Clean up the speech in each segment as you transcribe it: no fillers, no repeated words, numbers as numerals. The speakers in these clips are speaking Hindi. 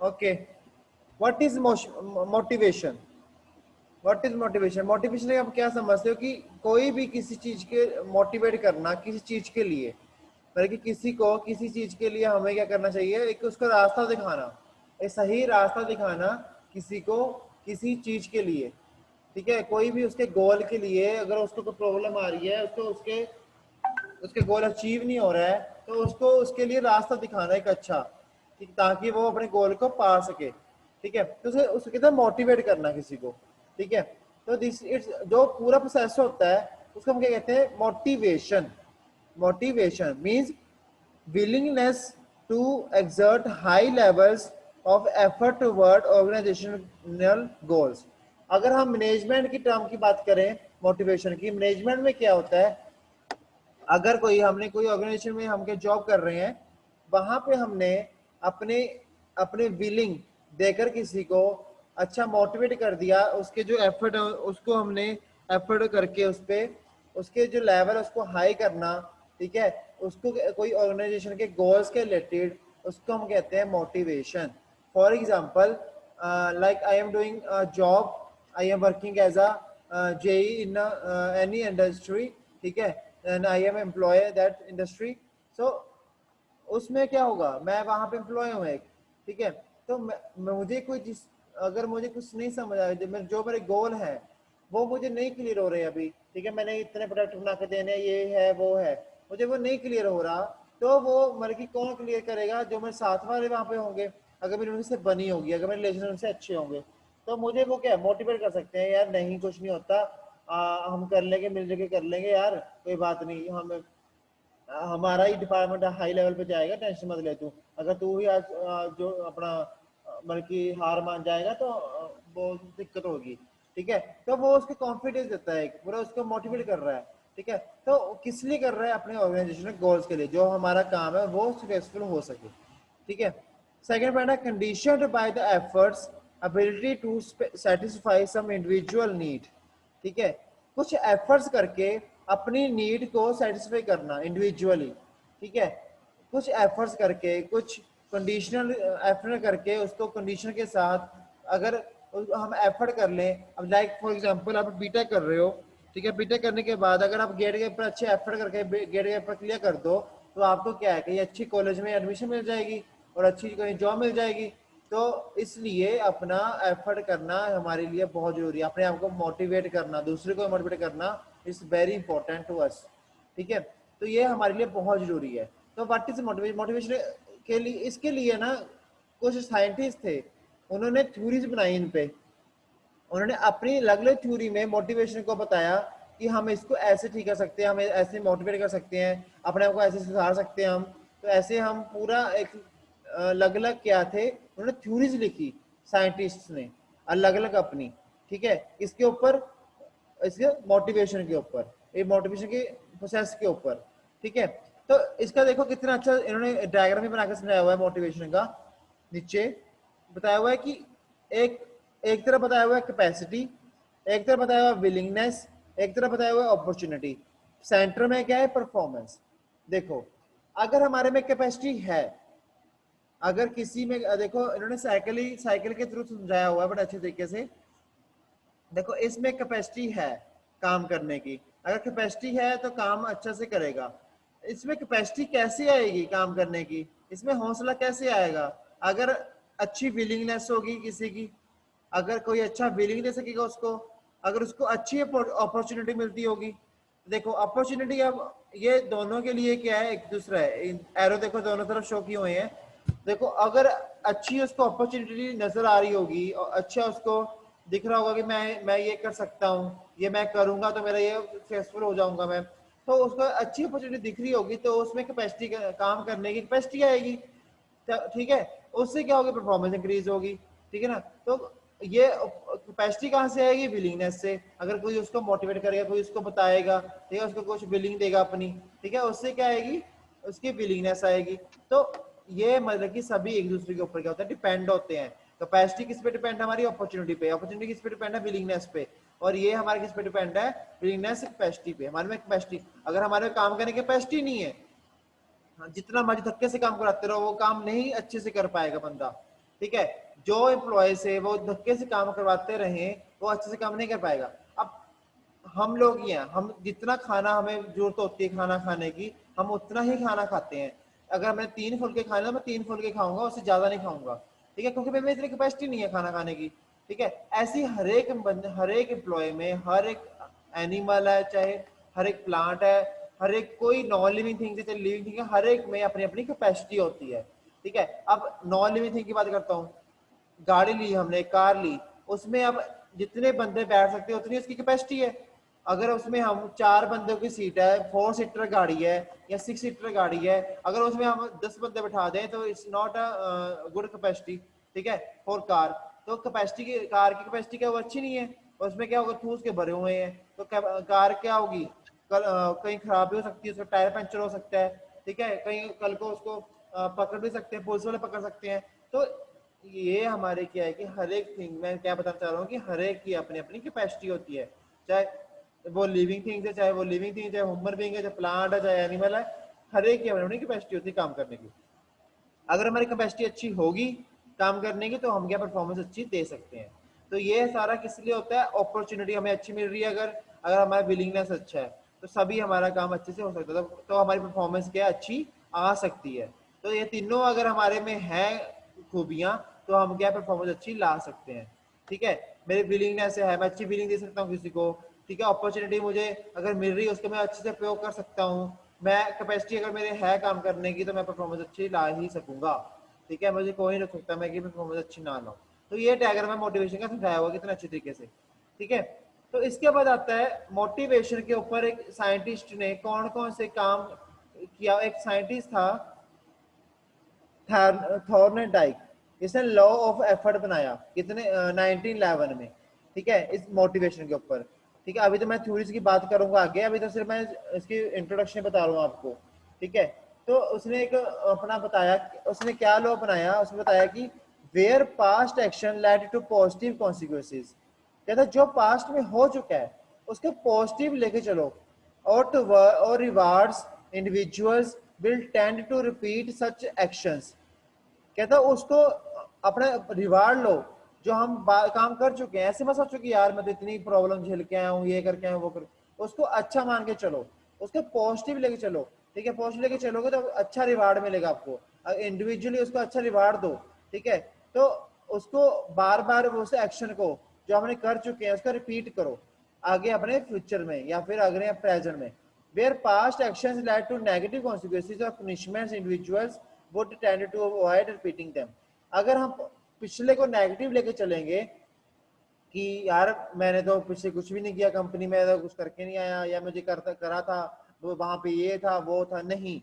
Okay, what is motivation? What is motivation? Motivation आप क्या समझते हो कि कोई भी किसी चीज के मोटिवेट करना किसी चीज के लिए, मतलब कि किसी को किसी चीज के लिए हमें क्या करना चाहिए, एक उसका रास्ता दिखाना, एक सही रास्ता दिखाना किसी को किसी चीज के लिए। ठीक है, कोई भी उसके गोल के लिए अगर उसको कोई प्रॉब्लम आ रही है, उसको उसके उसके गोल अचीव नहीं हो रहा है, तो उसको उसके लिए रास्ता दिखाना एक अच्छा, ठीक, ताकि वो अपने गोल को पा सके। ठीक है, तो उसे उसको कहते हैं मोटिवेट करना किसी को। ठीक है, तो दिस इट्स जो पूरा प्रोसेस होता है उसको हम क्या कहते हैं, motivation. Motivation means willingness to exert high levels of effort toward organizational goals। अगर हम मैनेजमेंट की टर्म की बात करें मोटिवेशन की, मैनेजमेंट में क्या होता है, अगर कोई हमने कोई ऑर्गेनाइजेशन में हम जॉब कर रहे हैं, वहां पे हमने अपने अपने विलिंग देकर किसी को अच्छा मोटिवेट कर दिया, उसके जो एफर्ट है उसको हमने एफर्ट करके उस पे उसके जो लेवल है उसको हाई करना। ठीक है, उसको कोई ऑर्गेनाइजेशन के गोल्स के रिलेटेड, उसको हम कहते हैं motivation. For example, like I am doing job, I am working as a JE in any industry. ठीक है, and I am employ that industry. So उसमें क्या होगा, मैं वहां पे एम्प्लॉय हूँ एक। ठीक है, तो मुझे कोई जिस अगर मुझे कुछ नहीं समझ आया, जो मेरे गोल है वो मुझे नहीं क्लियर हो रहे अभी। ठीक है, मैंने इतने प्रोडक्ट बना के देने, ये है वो है, मुझे वो नहीं क्लियर हो रहा, तो वो मतलब कि कौन क्लियर करेगा, जो मेरे साथ वाले वहां पे होंगे, अगर मेरी उनसे बनी होगी, अगर मेरे रिलेशन उनसे अच्छे होंगे, तो मुझे वो क्या मोटिवेट कर सकते हैं, यार नहीं कुछ नहीं होता, हम कर लेंगे, मिल के कर लेंगे यार, कोई बात नहीं, हम हमारा ही डिपार्टमेंट हाई लेवल पे जाएगा, टेंशन मत ले तू। अगर तू ही आज जो अपना मतलब कि हार मान जाएगा तो वो दिक्कत होगी। ठीक है, तो वो उसको कॉन्फिडेंस देता है, पूरा उसको मोटिवेट कर रहा है। ठीक है, तो किस लिए कर रहा है, अपने ऑर्गेनाइजेशन गोल्स के लिए, जो हमारा काम है वो सक्सेसफुल हो सके। ठीक है, सेकंड पॉइंट है conditioned by the efforts ability to satisfy some individual need. ठीक है, कुछ एफर्ट्स करके अपनी नीड को सेटिस्फाई करना इंडिविजुअली। ठीक है, कुछ एफर्ट्स करके, कुछ कंडीशनल एफर्ट करके, उसको कंडीशन के साथ अगर हम एफर्ट कर लें, अब लाइक फॉर एग्जांपल आप बीटेक कर रहे हो। ठीक है, बीटेक करने के बाद अगर आप गेट के ऊपर अच्छे एफर्ट करके गेट के ऊपर क्लियर कर दो, तो आपको क्या है कि अच्छी कॉलेज में एडमिशन मिल जाएगी और अच्छी कहीं जॉब मिल जाएगी। तो इसलिए अपना एफर्ट करना हमारे लिए बहुत जरूरी है, अपने आप को मोटिवेट करना, दूसरे को मोटिवेट करना is very important to us. ठीक है, तो ये हमारे लिए बहुत जरूरी है। तो व्हाट इज मोटिवेशन? मोटिवेशन के लिए, इसके लिए ना कुछ साइंटिस्ट थे, उन्होंने थ्योरीज बनाई इन पे, उन्होंने अपनी अलग अलग थ्योरी में मोटिवेशन को बताया कि हम इसको ऐसे ठीक कर सकते हैं, हम ऐसे मोटिवेट कर सकते हैं, अपने आप को ऐसे सुधार सकते हैं हम। तो ऐसे हम पूरा एक अलग अलग क्या थे, उन्होंने थ्योरीज लिखी साइंटिस्ट ने अलग अलग अपनी। ठीक है, इसके ऊपर, इसके मोटिवेशन के ऊपर, ये मोटिवेशन के प्रोसेस के ऊपर। ठीक है, तो इसका देखो कितना अच्छा इन्होंने डायग्राम भी बना के समझाया हुआ है मोटिवेशन का। नीचे बताया हुआ है कि एक एक तरफ बताया हुआ है कैपेसिटी, एक तरफ बताया हुआ है विलिंगनेस, एक तरफ बताया हुआ है अपॉर्चुनिटी, सेंटर में क्या है, परफॉर्मेंस। देखो, अगर हमारे में कैपेसिटी है, अगर किसी में देखो इन्होंने साइकिल के थ्रू समझाया हुआ है बड़े अच्छे तरीके से। देखो इसमें कैपेसिटी है काम करने की, अगर कैपेसिटी है तो काम अच्छा से करेगा। इसमें कैपेसिटी कैसे आएगी काम करने की, इसमें हौसला कैसे आएगा, अगर अच्छी विलिंगनेस होगी किसी की, अगर कोई अच्छा विलिंग दे सकेगा उसको, अगर उसको अच्छी अपॉर्चुनिटी मिलती होगी। देखो अपॉर्चुनिटी, अब ये दोनों के लिए क्या है, एक दूसरा है, एरो देखो दोनों तरफ शो किए हुए हैं। देखो अगर अच्छी उसको अपॉर्चुनिटी नजर आ रही होगी और अच्छा उसको दिख रहा होगा कि मैं ये कर सकता हूँ, ये मैं करूंगा तो मेरा ये सक्सेसफुल हो जाऊंगा मैं, तो उसको अच्छी अपॉर्चुनिटी दिख रही होगी, तो उसमें कैपेसिटी, काम करने की कैपेसिटी आएगी। ठीक है, उससे क्या होगी, परफॉर्मेंस इंक्रीज होगी। ठीक है ना, तो ये कैपेसिटी कहाँ से आएगी, विलिंगनेस से। अगर कोई उसको मोटिवेट करेगा, कोई उसको बताएगा, ठीक है, उसको कुछ विलिंग देगा अपनी, ठीक है, उससे क्या आएगी, उसकी विलिंगनेस आएगी। तो ये मतलब कि सभी एक दूसरे के ऊपर क्या होता है, डिपेंड होते हैं। कैपेसिटी किस पे डिपेंड है, हमारी अपॉर्चुनिटी पे, अपॉर्चुनिटी किस पे डिपेंड है, विलिंगनेस पे, और ये हमारे किस पे डिपेंड है, विलिंगनेस कैपेसिटी पे। हमारे में कैपेसिटी, अगर हमारे में काम करने की कैपेसिटी नहीं है, हाँ, जितना मर्जी धक्के से काम कराते रहो वो काम नहीं अच्छे से कर पाएगा बंदा। ठीक है। जो एम्प्लॉय से वो धक्के से काम करवाते रहे वो अच्छे से काम नहीं कर पाएगा। अब हम लोग ही हैं, हम जितना खाना हमें जरूरत होती है खाना खाने की, हम उतना ही खाना खाते हैं। अगर मैं 3 फुलके खाना मैं 3 फुलके खाऊंगा, उससे ज्यादा नहीं खाऊंगा, ठीक है, क्योंकि मेरे में इतनी कैपेसिटी नहीं है खाना खाने की, ठीक है। ऐसी हर एक एम्प्लॉय में, हर एक एनिमल है, चाहे हर एक प्लांट है, हर एक कोई नॉन लिविंग थिंग है चाहे लिविंग थिंग है, हर एक में अपनी अपनी कैपेसिटी होती है, ठीक है। अब नॉन लिविंग थिंग की बात करता हूँ, गाड़ी ली हमने, कार ली, उसमें अब जितने बंदे बैठ सकते हैं उतनी उसकी कैपेसिटी है। अगर उसमें हम 4 बंदों की सीट है, 4 सीटर गाड़ी है या 6 सीटर गाड़ी है, अगर उसमें हम 10 बंदे बैठा दें तो it's not a good capacity, ठीक है, फॉर कार। तो कैपेसिटी की, कार की कैपेसिटी क्या वो अच्छी नहीं है, उसमें क्या होगा, ठूस के भरे हुए हैं, तो कार क्या होगी, कहीं खराब भी हो सकती है, उसका टायर पंचर हो सकता है, ठीक है, कहीं कल को उसको पकड़ भी सकते हैं, पुलिस वाले पकड़ सकते हैं। तो ये हमारे क्या है कि हर एक थिंग, मैं क्या बताना चाह रहा हूँ कि हर एक की अपनी अपनी कैपेसिटी होती है, चाहे वो लिविंग थिंग्स है, चाहे वो लिविंग थिंग, चाहे ह्यूमन बीइंग है, चाहे प्लांट है, चाहे एनिमल है, हर एक की अपनी अपनी कैपेसिटी होती है काम करने की। अगर हमारी कैपेसिटी अच्छी होगी काम करने की तो हम क्या परफॉर्मेंस अच्छी दे सकते हैं। तो ये सारा किस लिए होता है, अपॉर्चुनिटी हमें अच्छी मिल रही है, अगर अगर हमारा विलिंगनेस अच्छा है तो सभी हमारा काम अच्छे से हो सकता है, तो हमारी परफॉर्मेंस क्या अच्छी आ सकती है। तो ये तीनों अगर हमारे में है खूबियां तो हम क्या परफॉर्मेंस अच्छी ला सकते हैं, ठीक है। मेरी विलिंगनेस है, मैं अच्छी विलिंग दे सकता हूँ किसी को, ठीक है, अपॉर्चुनिटी मुझे अगर मिल रही है उसको मैं अच्छे से प्रयोग कर सकता हूँ, मैं कैपेसिटी अगर मेरे है काम करने की तो मैं परफॉर्मेंस अच्छी ला ही सकूंगा, ठीक है, मुझे कोई नहीं रोक सकता मैं कि परफॉर्मेंस अच्छी ना लाऊं। तो ये डायग्राम है मोटिवेशन का, समझाया हुआ कितना अच्छे तरीके से, ठीक है। तो इसके बाद आता है मोटिवेशन के ऊपर एक साइंटिस्ट ने कौन कौन से काम किया। एक साइंटिस्ट था थॉर्नडाइक, इसने लॉ ऑफ एफर्ट बनाया कितने 1911 में, ठीक है, इस मोटिवेशन के ऊपर, ठीक है। अभी तो मैं थ्योरीज की बात करूंगा आगे, अभी तो सिर्फ मैं इसकी इंट्रोडक्शन बता रहा हूँ आपको, ठीक है। तो उसने एक अपना बताया, उसने क्या लॉ बनाया, उसने बताया कि where past action led to positive consequences, कहता जो पास्ट में हो चुका है उसके पॉजिटिव लेके चलो, और rewards individuals will tend to repeat such actions, कहता उसको अपना रिवार्ड लो, जो हम काम कर चुके हैं, ऐसे मत सोचो कि यार मैं तो इतनी प्रॉब्लम झेल के आया हूँ, ये करके आया हूँ, वो कर, उसको अच्छा मान के चलो, उसको पॉजिटिव लेके चलो, ठीक है। पॉजिटिव लेके चलोगे तो अच्छा रिवार्ड मिलेगा आपको, इंडिविजुअली उसको अच्छा रिवार्ड दो, ठीक है। तो उसको बार बार उस एक्शन को जो हमने कर चुके हैं उसका रिपीट करो आगे अपने फ्यूचर में या फिर अगले प्रेजेंट में। Where past actions led to negative consequences or punishments, individuals would tend to avoid repeating them. अगर हम पिछले को नेगेटिव लेके चलेंगे कि यार मैंने तो पिछले कुछ भी नहीं किया कंपनी में, तो कुछ करके नहीं आया, या मुझे करता करा था वो वहां पे ये था वो था, नहीं,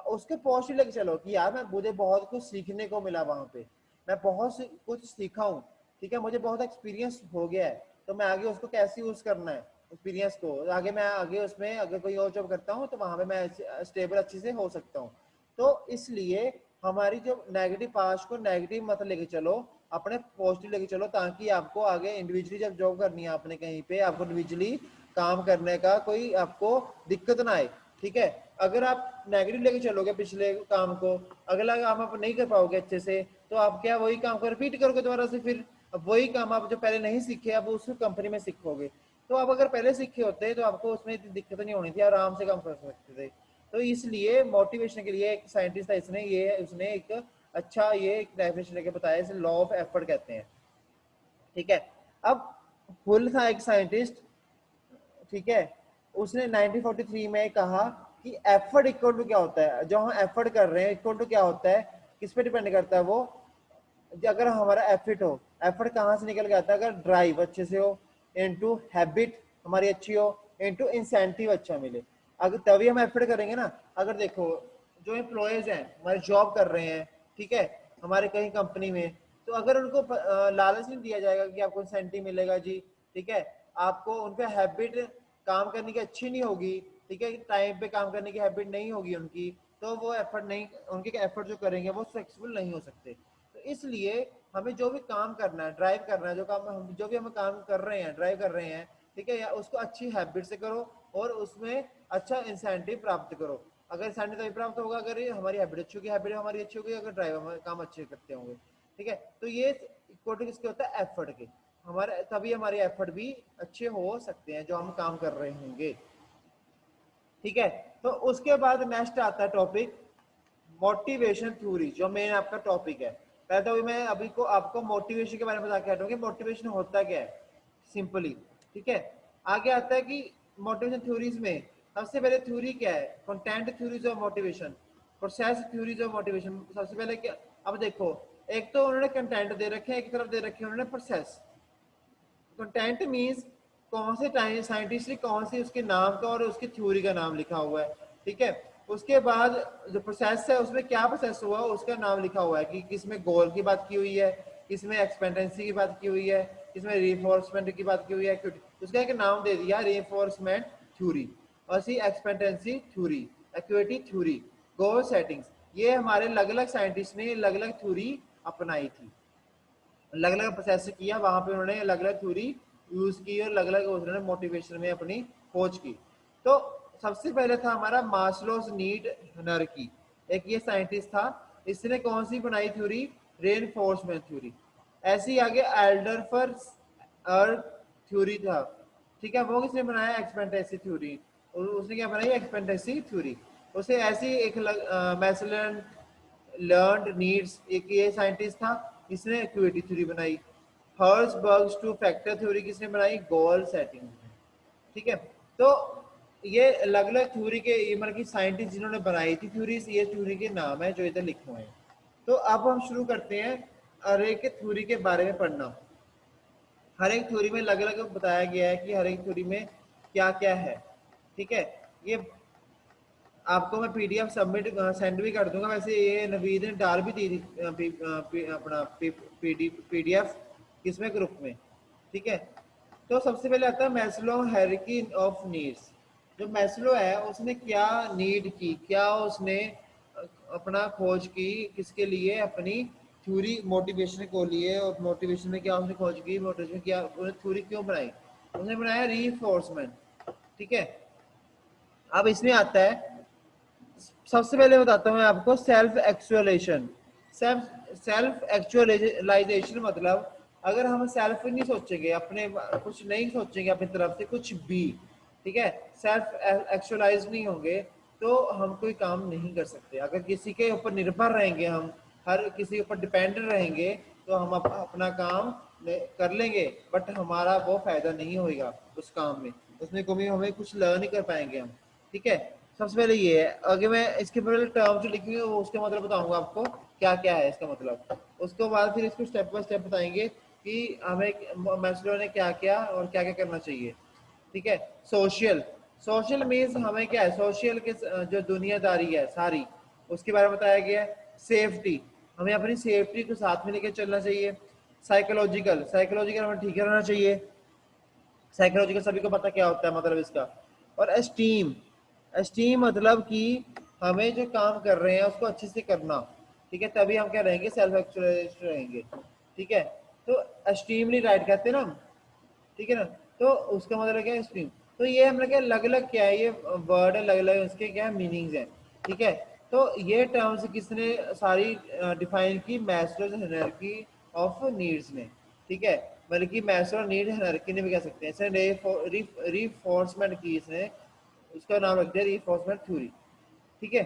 उसके पॉजिटिव लेके चलो कि यार मैं मुझे बहुत कुछ सीखने को मिला वहां पे, मैं बहुत कुछ सीखा हूँ, ठीक है, मुझे बहुत एक्सपीरियंस हो गया है, तो मैं आगे उसको कैसे यूज करना है एक्सपीरियंस को, आगे मैं आगे उसमें अगर कोई और जॉब करता हूँ तो वहां पे मैं स्टेबल अच्छे से हो सकता हूँ। तो इसलिए हमारी जो नेगेटिव पास्ट को नेगेटिव मत लेके चलो, अपने पॉजिटिव लेके चलो, ताकि आपको आगे इंडिविजुअली जब जॉब करनी है आपने कहीं पे, आपको इंडिविजुअली काम करने का कोई आपको दिक्कत ना आए, ठीक है। अगर आप नेगेटिव लेके चलोगे पिछले काम को, अगला काम आप नहीं कर पाओगे अच्छे से, तो आप क्या वही काम को रिपीट करोगे दोबारा से, फिर अब वही काम आप जो पहले नहीं सीखे अब उस कंपनी में सीखोगे। तो आप अगर पहले सीखे होते तो आपको उसमें इतनी दिक्कत नहीं होनी थी, आराम से काम कर सकते थे। तो इसलिए मोटिवेशन के लिए एक साइंटिस्ट था, इसने ये उसने एक अच्छा ये एक डेफिनेशन लेके बताया, इसे लॉ ऑफ एफर्ट कहते हैं, ठीक है। अब हुल था एक साइंटिस्ट, ठीक है, उसने 1943 में कहा कि एफर्ट इक्वल टू क्या होता है, जो हम एफर्ट कर रहे हैं इक्वल टू क्या होता है, किस पे डिपेंड करता है वो, अगर हमारा एफर्ट हो, एफर्ट कहाँ से निकल के आता है, अगर ड्राइव अच्छे से हो, इनटू हैबिट हमारी अच्छी हो, इनटू इंसेंटिव अच्छा मिले, अगर तभी हम एफर्ट करेंगे ना। अगर देखो जो एम्प्लॉयज हैं हमारे जॉब कर रहे हैं, ठीक है, हमारे कहीं कंपनी में, तो अगर उनको लालच नहीं दिया जाएगा कि आपको इंसेंटिव मिलेगा जी, ठीक है, आपको उनका हैबिट काम करने की अच्छी नहीं होगी, ठीक है, टाइम पे काम करने की हैबिट नहीं होगी उनकी, तो वो एफर्ट नहीं, उनके एफर्ट जो करेंगे वो सक्सेसफुल नहीं हो सकते। तो इसलिए हमें जो भी काम करना है, ड्राइव करना है, जो काम हम जो भी हम काम कर रहे हैं, ड्राइव कर रहे हैं, ठीक है, या उसको अच्छी हैबिट से करो और उसमें अच्छा इंसेंटिव प्राप्त करो। अगर इंसेंटिव तभी प्राप्त होगा अगर हमारी हैबिट अच्छी होगी, हैबिट हमारी अच्छी होगी अगर ड्राइव हम काम अच्छे करते होंगे। ठीक है। तो ये इक्वल टू किसके होता है, एफर्ट के। हमारे तभी हमारे एफर्ट भी अच्छे हो सकते हैं जो हम काम कर रहे होंगे। ठीक है। तो उसके बाद नेक्स्ट आता है टॉपिक मोटिवेशन थ्योरी, जो मेन आपका टॉपिक है। पहले तो मैं अभी को आपको मोटिवेशन के बारे में बता के हटूंगी, मोटिवेशन होता क्या है सिंपली। ठीक है। आगे आता है कि मोटिवेशन थ्योरीज में सबसे पहले थ्योरी क्या है, content theories of motivation, process theories of motivation. सबसे पहले क्या, अब देखो, एक तो उन्होंने कंटेंट दे रखे हैं, एक तरफ दे रखे हैं उन्होंने प्रोसेस। कंटेंट मीन्स कौन से टाइम साइंटिस्ट ने कौन से उसके नाम का और उसकी थ्योरी का नाम लिखा हुआ है। ठीक है। उसके बाद जो प्रोसेस है उसमें क्या प्रोसेस हुआ उसका नाम लिखा हुआ है कि किसमें गोल की बात की हुई है, किसमें एक्सपेंडेंसी की बात की हुई है, किसमें रीफोर्समेंट की बात की हुई है। उसका एक नाम दे दिया रीफोर्समेंट थ्योरी, और सी एक्सपेंडेंसी थ्योरी, एक्विटी थ्योरी, गोल सेटिंग्स। ये हमारे अलग अलग साइंटिस्ट ने अलग अलग थ्योरी अपनाई थी, अलग अलग प्रोसेस किया, वहां पे उन्होंने अलग अलग थ्योरी यूज की और अलग अलग उन्होंने मोटिवेशन में अपनी खोज की। तो सबसे पहले था हमारा मास्लोस नीड हायरार्की, एक ये साइंटिस्ट था, इसने कौन सी बनाई थ्योरी, रेनफोर्समेंट थ्योरी। ऐसी आगे एल्डरफर्स अर्थ थ्योरी था। ठीक है। वो किसने बनाया, एक्सपेंटेंसी थ्योरी, उसने क्या बनाई, एक्सपेंटेंसी थ्योरी। उसे ऐसी एक मैसलन लर्नड नीड्स, एक ये साइंटिस्ट था, इसने एक्टिविटी थ्योरी बनाई। हर्ट्जबर्ग्स टू फैक्टर थ्योरी किसने बनाई, गोल सेटिंग। ठीक है। तो ये अलग अलग थ्योरी के, ये मतलब कि साइंटिस्ट जिन्होंने बनाई थी थ्योरीज, ये थ्योरी के नाम है जो इधर लिखे हुए हैं। तो अब हम शुरू करते हैं हर एक थ्योरी के बारे में पढ़ना। हर एक थ्योरी में अलग अलग बताया गया है कि हर एक थ्योरी में क्या क्या है। ठीक है। ये आपको मैं पीडीएफ सबमिट सेंड भी कर दूंगा, वैसे ये नवीद ने डाल भी दी थी अपना पीडीएफ किसमें, ग्रुप में। ठीक है। तो सबसे पहले आता है मैस्लो हायरार्की ऑफ नीड्स। जो मैस्लो है उसने क्या नीड की, क्या उसने अपना खोज की, किसके लिए, अपनी थ्योरी मोटिवेशन को लिए, और मोटिवेशन में क्या उसने खोज की, मोटिवेशन क्या उन्होंने थ्योरी क्यों बनाई, उसने बनाया रीफोर्समेंट। ठीक है। अब इसमें आता है, सबसे पहले बताता हूँ मैं आपको सेल्फ एक्चुअलाइजेशन। सेल्फ एक्चुअलाइजेशन मतलब अगर हम सेल्फ नहीं सोचेंगे, अपने कुछ नहीं सोचेंगे अपनी तरफ से कुछ भी, ठीक है, सेल्फ एक्चुअलाइज नहीं होंगे तो हम कोई काम नहीं कर सकते। अगर किसी के ऊपर निर्भर रहेंगे, हम हर किसी के ऊपर डिपेंडेंट रहेंगे, तो हम अपना काम कर लेंगे बट हमारा वो फायदा नहीं होगा उस काम में, उसमें कभी हमें कुछ लर्न नहीं कर पाएंगे हम। ठीक है। सबसे पहले ये है, आगे मैं इसके पहले टर्म जो लिखी हुई है उसके मतलब बताऊंगा आपको क्या क्या है इसका मतलब, उसके बाद फिर इसको स्टेप बाय स्टेप बताएंगे कि हमें मैस्लो ने क्या किया और क्या क्या करना चाहिए। ठीक है। सोशल, सोशल मीन्स हमें क्या है, सोशल के जो दुनियादारी है सारी, उसके बारे में बताया गया है। सेफ्टी, हमें अपनी सेफ्टी को साथ में लेकर चलना चाहिए। साइकोलॉजिकल, साइकोलॉजिकल हमें ठीक रहना चाहिए। साइकोलॉजिकल सभी को पता क्या होता है मतलब इसका। और एस्टीम, एस्टीम मतलब कि हमें जो काम कर रहे हैं उसको अच्छे से करना। ठीक है। तभी हम क्या रहेंगे, सेल्फ एक्चुअलाइज रहेंगे। ठीक है। तो एस्टीमली राइट कहते हैं ना हम। ठीक है ना। तो उसका मतलब क्या है, स्ट्रीम। तो ये हम लोग अलग अलग क्या है, ये वर्ड अलग अलग उसके क्या है मीनिंग्स हैं। ठीक है। तो ये टर्म्स किसने सारी डिफाइन की, मैस्लोज हायरार्की ऑफ नीड्स ने। ठीक है। बल्कि मैस्लो नीड हायरार्की ने भी कह सकते हैं। इसने रीफोर्समेंट की, इसने उसका नाम रख दिया रीफोर्समेंट थ्योरी। ठीक है।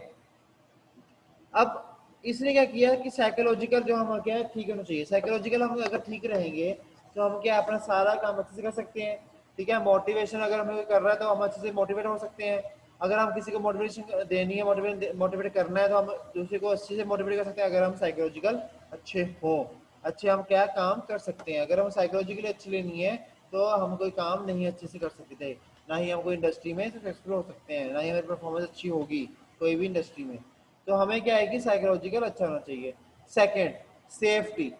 अब इसने क्या किया कि साइकोलॉजिकल जो हम क्या है ठीक होना चाहिए, साइकोलॉजिकल हम अगर ठीक रहेंगे तो हम क्या अपना सारा काम अच्छे से कर सकते हैं। ठीक है। मोटिवेशन अगर हमें कर रहा है तो हम अच्छे से मोटिवेट हो सकते हैं। अगर हम किसी को मोटिवेशन देनी है, मोटिवेट करना है, तो हम दूसरे को अच्छे से मोटिवेट कर सकते हैं। अगर हम साइकोलॉजिकल अच्छे हो, अच्छे हम क्या काम कर सकते हैं। अगर हम साइकोलॉजिकली अच्छे लेनी है तो हम कोई काम नहीं अच्छे से कर सकते, ना ही हम कोई इंडस्ट्री में सक्सेसफुल हो सकते हैं, ना ही हमारी परफॉर्मेंस अच्छी होगी कोई भी इंडस्ट्री में। तो हमें क्या है कि साइकोलॉजिकल अच्छा होना चाहिए। सेकंड, सेफ्टी,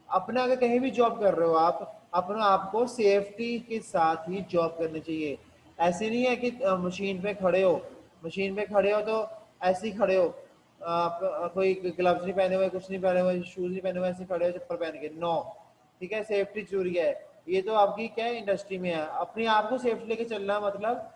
अपना अगर कहीं भी जॉब कर रहे हो आप, अपना आपको सेफ्टी के साथ ही जॉब करनी चाहिए। ऐसे नहीं है कि मशीन पे खड़े हो, मशीन पे खड़े हो तो ऐसे ही खड़े हो, आप कोई ग्लव्स नहीं पहने हुए, कुछ नहीं पहने हुए, शूज नहीं पहने हुए, ऐसे खड़े हो चप्पल पहन के, नो। ठीक है। सेफ्टी जरूरी है। ये तो आपकी क्या है इंडस्ट्री में है, अपने आप को सेफ्टी लेके चलना मतलब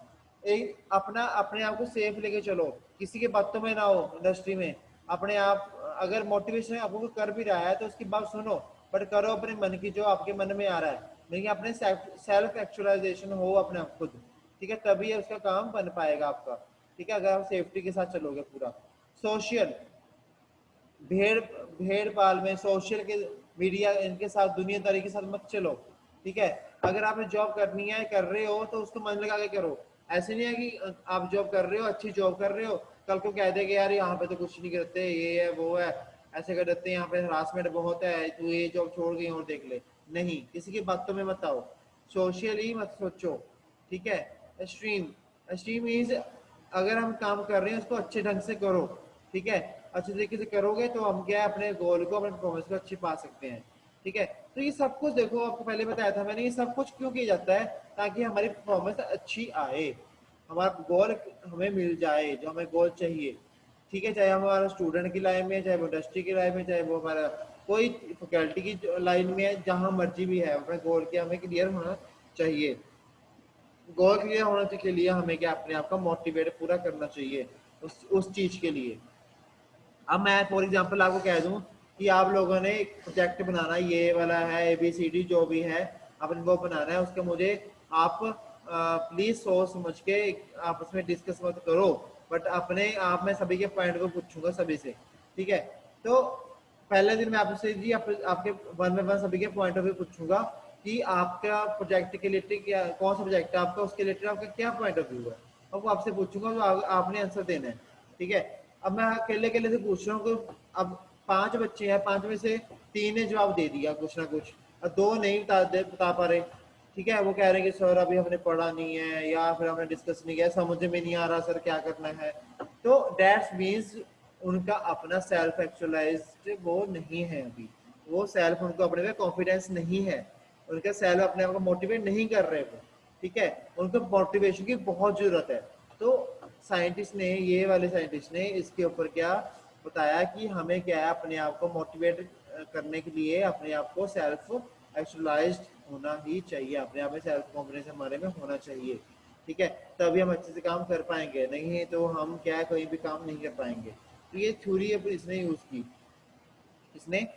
एक अपना अपने आप को सेफ लेके चलो, किसी के बातों में ना हो इंडस्ट्री में, अपने आप अगर मोटिवेशन आपको कर भी रहा है तो उसकी बात सुनो, बट करो अपने मन की, जो आपके मन में आ रहा है, लेकिन अपने सेल्फ एक्चुअलाइजेशन हो अपने आप खुद, ठीक है, तभी उसका काम बन पाएगा आपका, ठीक है, अगर आप सेफ्टी के साथ चलोगे पूरा। सोशल, भेड़ भेड़ पाल में सोशल के मीडिया इनके साथ दुनियादारी के साथ मत चलो, ठीक है। अगर आपने जॉब करनी है, कर रहे हो, तो उसको मन लगा के करो। ऐसे नहीं है कि आप जॉब कर रहे हो, अच्छी जॉब कर रहे हो, कल को कह देंगे यार यहाँ पे तो कुछ नहीं करते, ये है वो है, ऐसे कर देते हैं, यहाँ पे हरासमेंट बहुत है, तू ये जॉब छोड़ गई और देख ले। नहीं, किसी की बातों में मत आओ, सोशली मत सोचो, ठीक है। स्ट्रीम, स्ट्रीम मीन्स अगर हम काम कर रहे हैं उसको अच्छे ढंग से करो, ठीक है। अच्छे तरीके से करोगे तो हम क्या है, अपने गोल को, अपने परफॉर्मेंस को अच्छी पा सकते हैं, ठीक है। तो ये सब कुछ देखो, आपको पहले बताया था मैंने, ये सब कुछ क्यों किया जाता है, ताकि हमारी परफॉर्मेंस अच्छी आए, हमारा गोल हमें मिल जाए, जो हमें गोल चाहिए, ठीक है। चाहे हमारा स्टूडेंट की लाइन में, चाहे वो इंडस्ट्री की लाइन में, चाहे वो हमारा कोई फैकल्टी की लाइन में है, जहां मर्जी भी है, अपने गोल के हमें क्लियर होना चाहिए। गोल क्लियर होने के लिए हमें क्या, अपने आप का मोटिवेट पूरा करना चाहिए उस चीज के लिए। अब मैं फॉर एग्जांपल आपको कह दूं कि आप लोगों ने एक प्रोजेक्ट बनाना, ये वाला है, ABCD जो भी है, आपने वो बनाना है, उसके मुझे आप प्लीज सोच समझ के आपस में डिस्कस मत करो, बट अपने आप में सभी के पॉइंट को पूछूंगा सभी से, ठीक है। तो पहले दिन मैं आपसे जी आपके वन बाय वन सभी के पॉइंट ऑफ व्यू पूछूंगा कि आपका प्रोजेक्ट के रिलेटेड क्या, कौन सा प्रोजेक्ट है आपका, उसके रिलेटेड आपका क्या पॉइंट ऑफ व्यू है, और वो आपसे पूछूंगा, तो आपने आंसर देना है, ठीक है। अब मैं अकेले अकेले से पूछ रहा हूँ कि अब 5 बच्चे हैं, 5 में से 3 ने जवाब दे दिया कुछ ना कुछ, और 2 नहीं बता पा रहे, ठीक है। वो कह रहे हैं कि सर अभी हमने पढ़ा नहीं है, या फिर हमने डिस्कस नहीं किया, समझ में नहीं आ रहा सर क्या करना है। तो दैट्स मीन्स उनका अपना सेल्फ एक्चुअलाइज्ड वो नहीं है अभी, वो सेल्फ, उनको अपने में कॉन्फिडेंस नहीं है, उनका सेल्फ अपने आप को मोटिवेट नहीं कर रहे वो, ठीक है। उनको मोटिवेशन की बहुत जरूरत है। तो साइंटिस्ट ने, ये वाले साइंटिस्ट ने इसके ऊपर क्या बताया कि हमें क्या है, अपने आप को मोटिवेट करने के लिए अपने आप को सेल्फ एक्चुअलाइज्ड होना ही चाहिए, अपने आप में सेल्फ कॉन्फिडेंस हमारे में होना चाहिए, ठीक है। तभी हम अच्छे से काम कर पाएंगे, नहीं तो हम क्या है, कोई भी काम नहीं कर पाएंगे। तो ये थ्योरी इसने यूज की, इसने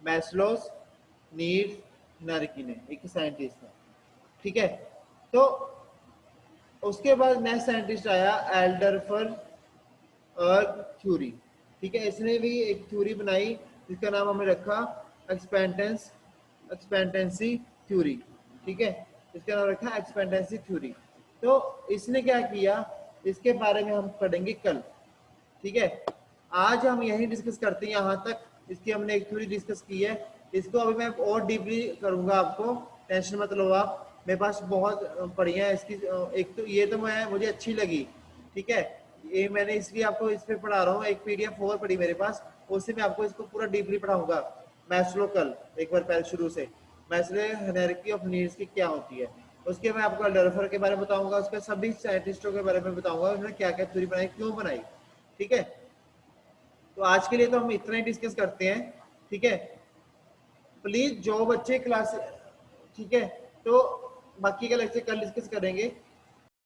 मैस्लोस नीड्स हायरार्की ने, एक साइंटिस्ट ने, ठीक है। तो उसके बाद नेक्स्ट साइंटिस्ट आया एल्डरफर थ्योरी, ठीक है। इसने भी एक थ्योरी बनाई जिसका नाम हमने रखा एक्सपेंटेंसी थ्योरी, ठीक है। इसका नाम रखा एक्सपेंटेंसी थ्योरी। तो इसने क्या किया, इसके बारे में हम पढ़ेंगे कल, ठीक है। आज हम यही डिस्कस करते हैं, यहाँ तक इसकी हमने एक थ्योरी डिस्कस की है, इसको अभी मैं और डीपली करूंगा, आपको टेंशन मत लो आप, मेरे पास बहुत बढ़िया है इसकी। एक तो ये तो मैं मुझे अच्छी लगी, ठीक है, ये मैंने इसलिए आपको इस पे पढ़ा रहा हूँ, एक PDF और पढ़ी मेरे पास, उससे मैं आपको इसको पूरा डीपली पढ़ाऊंगा। मैस्लो कल एक बार पहले शुरू से, मैस्लो हायरार्की ऑफ नीड्स की क्या होती है, उसके मैं आपको एल्डरफर के बारे में बताऊंगा, उसके सभी साइंटिस्टों के बारे में बताऊंगा, उन्होंने क्या क्या थ्योरी बनाई, क्यों बनाई, ठीक है। तो आज के लिए तो हम इतना ही डिस्कस करते हैं, ठीक है। प्लीज जो बच्चे क्लास, ठीक है, तो बाकी का लेक्चर कल डिस्कस करेंगे।